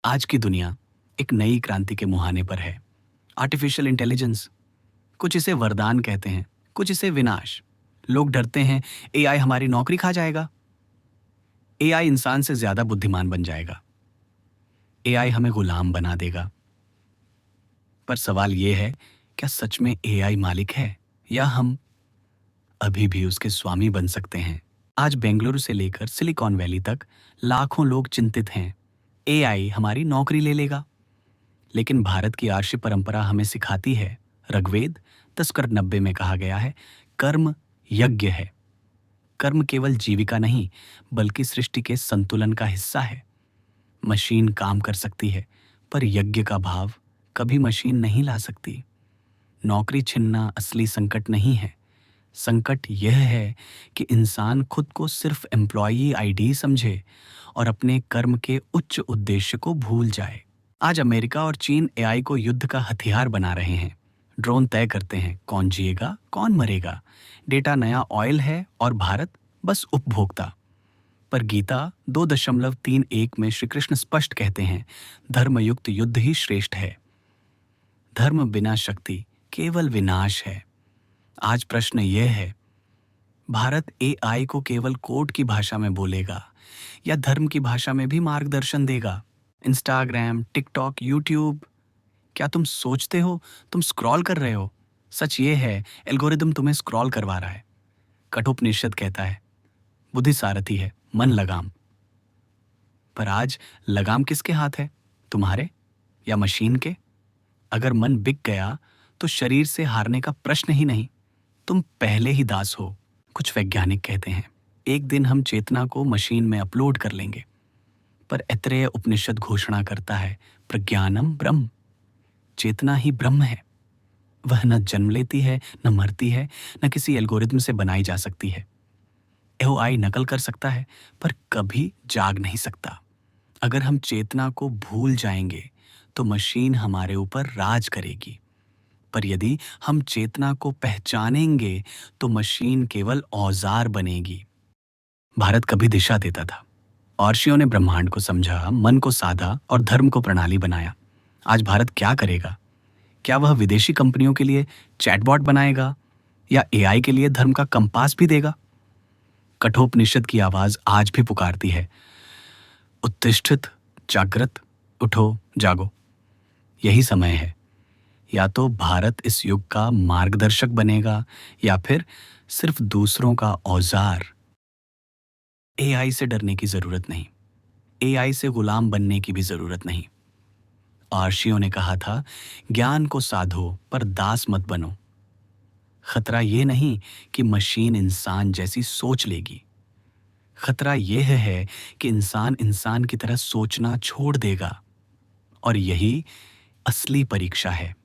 आज की दुनिया एक नई क्रांति के मुहाने पर है। आर्टिफिशियल इंटेलिजेंस, कुछ इसे वरदान कहते हैं, कुछ इसे विनाश। लोग डरते हैं एआई हमारी नौकरी खा जाएगा, एआई इंसान से ज्यादा बुद्धिमान बन जाएगा, एआई हमें गुलाम बना देगा। पर सवाल यह है, क्या सच में एआई मालिक है या हम अभी भी उसके स्वामी बन सकते हैं? आज बेंगलुरु से लेकर सिलिकॉन वैली तक लाखों लोग चिंतित हैं, एआई हमारी नौकरी ले लेगा। लेकिन भारत की आर्ष परंपरा हमें सिखाती है, ऋग्वेद 10:90 में कहा गया है, कर्म यज्ञ है। कर्म केवल जीविका नहीं, बल्कि सृष्टि के संतुलन का हिस्सा है। मशीन काम कर सकती है, पर यज्ञ का भाव कभी मशीन नहीं ला सकती। नौकरी छिनना असली संकट नहीं है। संकट यह है कि इंसान खुद को सिर्फ एम्प्लॉई आईडी समझे और अपने कर्म के उच्च उद्देश्य को भूल जाए। आज अमेरिका और चीन एआई को युद्ध का हथियार बना रहे हैं। ड्रोन तय करते हैं कौन जिएगा, कौन मरेगा। डेटा नया ऑयल है और भारत बस उपभोक्ता। पर गीता 2.31 में श्री कृष्ण स्पष्ट कहते हैं, धर्मयुक्त युद्ध ही श्रेष्ठ है। धर्म बिना शक्ति केवल विनाश है। आज प्रश्न यह है, भारत एआई को केवल कोड की भाषा में बोलेगा या धर्म की भाषा में भी मार्गदर्शन देगा? इंस्टाग्राम, टिकटॉक, यूट्यूब, क्या तुम सोचते हो तुम स्क्रॉल कर रहे हो? सच ये है, एल्गोरिदम तुम्हें स्क्रॉल करवा रहा है। कठोपनिषद कहता है, बुद्धि सारथी है, मन लगाम। पर आज लगाम किसके हाथ है, तुम्हारे या मशीन के? अगर मन बिक गया तो शरीर से हारने का प्रश्न ही नहीं, तुम पहले ही दास हो। कुछ वैज्ञानिक कहते हैं, एक दिन हम चेतना को मशीन में अपलोड कर लेंगे। पर ऐतरेय उपनिषद घोषणा करता है, प्रज्ञानम ब्रह्म। चेतना ही ब्रह्म है। वह न जन्म लेती है, न मरती है, न किसी एल्गोरिदम से बनाई जा सकती है। एआई नकल कर सकता है, पर कभी जाग नहीं सकता। अगर हम चेतना को भूल जाएंगे तो मशीन हमारे ऊपर राज करेगी। पर यदि हम चेतना को पहचानेंगे तो मशीन केवल औजार बनेगी। भारत कभी दिशा देता था, महर्षियों ने ब्रह्मांड को समझा, मन को साधा और धर्म को प्रणाली बनाया। आज भारत क्या करेगा? क्या वह विदेशी कंपनियों के लिए चैटबॉट बनाएगा या एआई के लिए धर्म का कंपास भी देगा? कठोपनिषद की आवाज आज भी पुकारती है, उत्तिष्ठित, जागृत, उठो, जागो। यही समय है, या तो भारत इस युग का मार्गदर्शक बनेगा या फिर सिर्फ दूसरों का औजार। एआई से डरने की जरूरत नहीं, एआई से गुलाम बनने की भी जरूरत नहीं। महर्षियों ने कहा था, ज्ञान को साधो पर दास मत बनो। खतरा यह नहीं कि मशीन इंसान जैसी सोच लेगी, खतरा यह है कि इंसान इंसान की तरह सोचना छोड़ देगा। और यही असली परीक्षा है।